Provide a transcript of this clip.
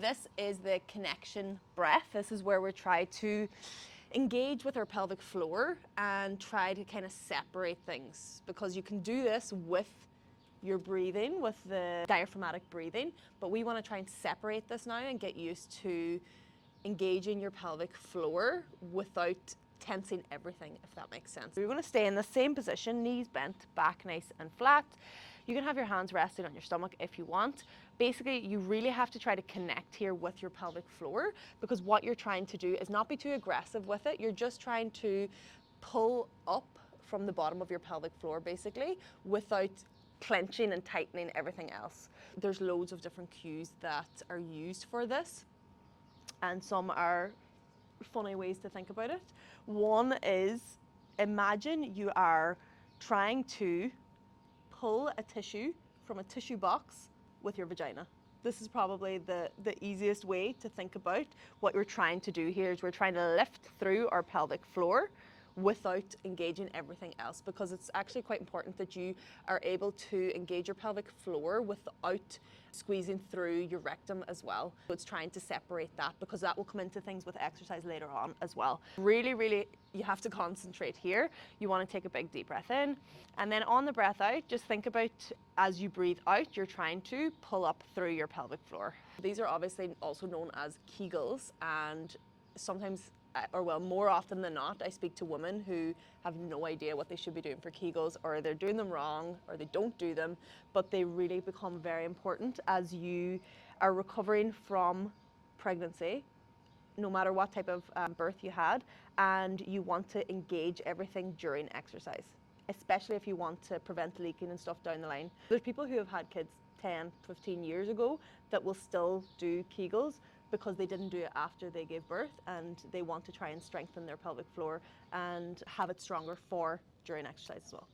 This is the connection breath. This is where we try to engage with our pelvic floor and try to kind of separate things, because you can do this with your breathing, with the diaphragmatic breathing, but we want to try and separate this now and get used to engaging your pelvic floor without tensing everything, if that makes sense. You're going to stay in the same position, knees bent, back nice and flat. You can have your hands resting on your stomach if you want. Basically, you really have to try to connect here with your pelvic floor, because what you're trying to do is not be too aggressive with it. You're just trying to pull up from the bottom of your pelvic floor, basically, without clenching and tightening everything else. There's loads of different cues that are used for this, and some are funny ways to think about it. One is, imagine you are trying to pull a tissue from a tissue box with your vagina. This is probably the easiest way to think about what we're trying to do here. Is we're trying to lift through our pelvic floor without engaging everything else, because it's actually quite important that you are able to engage your pelvic floor without squeezing through your rectum as well. So it's trying to separate that, because that will come into things with exercise later on as well. Really, you have to concentrate here. You want to take a big deep breath in, and then on the breath out, just think about, as you breathe out, you're trying to pull up through your pelvic floor. These are obviously also known as Kegels, and sometimes, or well, more often than not, I speak to women who have no idea what they should be doing for Kegels, or they're doing them wrong, or they don't do them, but they really become very important as you are recovering from pregnancy, no matter what type of birth you had, and you want to engage everything during exercise, especially if you want to prevent leaking and stuff down the line. There's people who have had kids 10, 15 years ago that will still do Kegels because they didn't do it after they gave birth, and they want to try and strengthen their pelvic floor and have it stronger for during exercise as well.